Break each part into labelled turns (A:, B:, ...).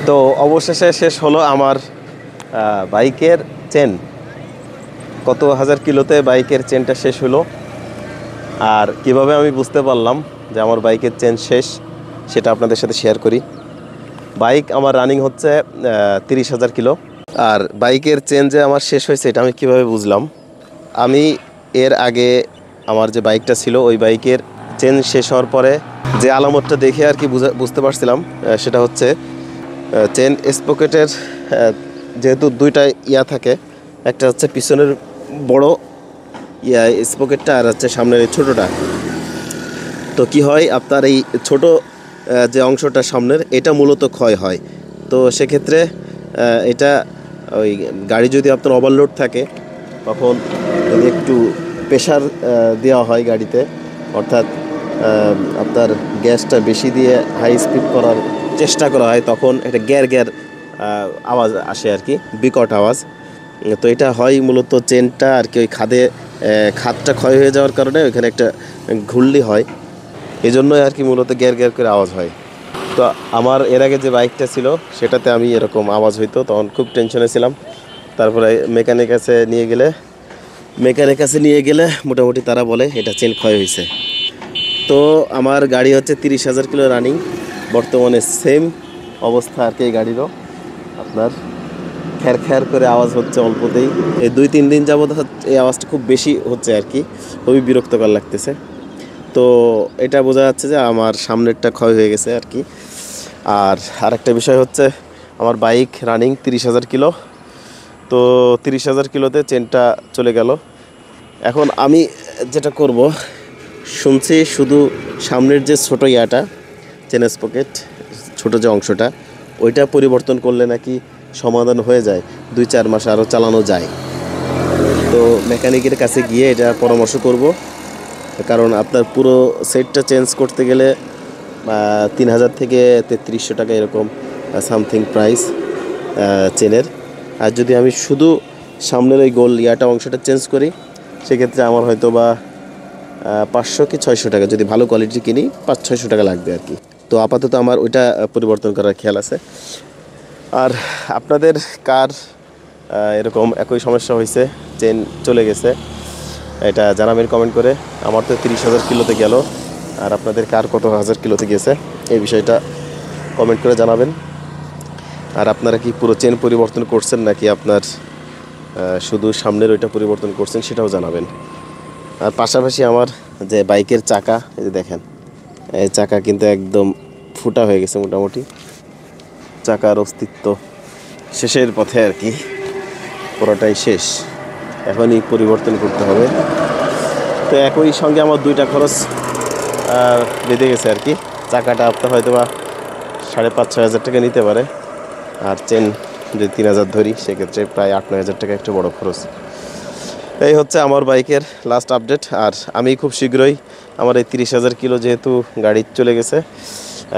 A: তো অবশেষে শেষ হলো আমার বাইকের চেন। কত হাজার কিলোতে বাইকের চেনটা শেষ হলো, আর কিভাবে আমি বুঝতে পারলাম যে আমার বাইকের চেন শেষ সেটা আপনাদের সাথে শেয়ার করি। বাইক আমার রানিং হচ্ছে 30,000 কিলো, আর বাইকের চেন যে আমার শেষ হয়েছে এটা আমি কিভাবে বুঝলাম। আমি এর আগে আমার যে বাইকটা ছিল ওই বাইকের চেন শেষ হওয়ার পরে যে আলামতটা দেখে আর কি বুঝতে পারছিলাম সেটা হচ্ছে চেন স্পকেটের যেহেতু দুইটা ইয়া থাকে, একটা হচ্ছে পিছনের বড় ইয়া স্পকেটটা আর হচ্ছে সামনের এই ছোটোটা। তো কি হয়, আপনার এই ছোট যে অংশটা সামনের এটা মূলত ক্ষয় হয়। তো সেক্ষেত্রে এটা ওই গাড়ি যদি আপনার ওভারলোড থাকে তখন যদি একটু প্রেশার দেওয়া হয় গাড়িতে, অর্থাৎ আপনার গ্যাসটা বেশি দিয়ে হাই স্পিড করার চেষ্টা করা হয়, তখন একটা গ্যার গ্যার আওয়াজ আসে আর কি, বিকট আওয়াজ। তো এটা হয় মূলত চেনটা আর কি ওই খাদটা ক্ষয় হয়ে যাওয়ার কারণে ওইখানে একটা ঘুরলি হয়, এই জন্যই আর কি মূলত গ্যার গ্যার করে আওয়াজ হয়। তো আমার এর আগে যে বাইকটা ছিল সেটাতে আমি এরকম আওয়াজ হইতো, তখন খুব টেনশনে ছিলাম। তারপরে মেকানিক কাছে নিয়ে গেলে মোটামুটি তারা বলে এটা চেন ক্ষয় হয়েছে। তো আমার গাড়ি হচ্ছে 30,000 কিলো রানিং, বর্তমানে সেম অবস্থা আর কি এই গাড়িরও। আপনার খ্যার খ্যার করে আওয়াজ হচ্ছে অল্পতেই, এই 2-3 দিন যাবত এই আওয়াজটা খুব বেশি হচ্ছে আর কি, খুবই বিরক্তকর লাগতেছে। তো এটা বোঝা যাচ্ছে যে আমার সামনেরটা ক্ষয় হয়ে গেছে আর কি। আর আরেকটা বিষয় হচ্ছে আমার বাইক রানিং 30,000 কিলো, তো 30,000 কিলোতে চেনটা চলে গেল। এখন আমি যেটা করব, শুনছি শুধু সামনের যে ছোটো ইয়াটা চেন স্পকেট ছোটো যে অংশটা ওইটা পরিবর্তন করলে নাকি সমাধান হয়ে যায়, 2-4 মাস আরও চালানো যায়। তো মেকানিকের কাছে গিয়ে এটা পরামর্শ করব, কারণ আপনার পুরো সেটটা চেঞ্জ করতে গেলে 3,000 থেকে 3,300 টাকা এরকম সামথিং প্রাইস চেনের। আর যদি আমি শুধু সামনের ওই গোল ইয়াটা অংশটা চেঞ্জ করি সেক্ষেত্রে আমার হয়তো বা 500 কি 600 টাকা, যদি ভালো কোয়ালিটি কিনি 500-600 টাকা লাগবে আর কি। তো আপাতত আমার ওইটা পরিবর্তন করার খেয়াল আছে। আর আপনাদের কার এরকম একই সমস্যা হয়েছে, চেন চলে গেছে, এটা জানাবেন কমেন্ট করে। আমার তো 30,000 কিলোতে গেল, আর আপনাদের কার কত হাজার কিলোতে গেছে এই বিষয়টা কমেন্ট করে জানাবেন। আর আপনারা কি পুরো চেন পরিবর্তন করছেন নাকি আপনার শুধু সামনের ওইটা পরিবর্তন করছেন সেটাও জানাবেন। আর পাশাপাশি আমার যে বাইকের চাকা, এই যে দেখেন, এই চাকা কিন্তু একদম ফুটা হয়ে গেছে, মোটামুটি চাকার অস্তিত্ব শেষের পথে আর কি, পুরোটাই শেষ, এখনই পরিবর্তন করতে হবে। তো একই সঙ্গে আমার 2টা খরচ বেঁধে গেছে আর কি। চাকাটা আপনার হয়তো বা 5,500-6 হাজার টাকা নিতে পারে, আর চেন যদি 3,000 ধরি সেক্ষেত্রে প্রায় 8-9 হাজার টাকা একটা বড় খরচ। এই হচ্ছে আমার বাইকের লাস্ট আপডেট। আর আমি খুব শীঘ্রই আমার এই 30,000 কিলো যেহেতু গাড়ি চলে গেছে,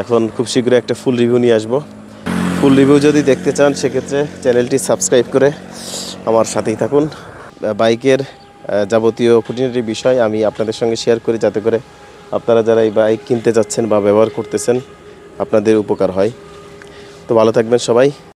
A: এখন খুব শীঘ্রই একটা ফুল রিভিউ নিয়ে আসবো। ফুল রিভিউ যদি দেখতে চান সেক্ষেত্রে চ্যানেলটি সাবস্ক্রাইব করে আমার সাথেই থাকুন। বাইকের যাবতীয় খুঁটিনাটি বিষয় আমি আপনাদের সঙ্গে শেয়ার করি, যাতে করে আপনারা যারা এই বাইক কিনতে যাচ্ছেন বা ব্যবহার করতেছেন আপনাদের উপকার হয়। তো ভালো থাকবেন সবাই।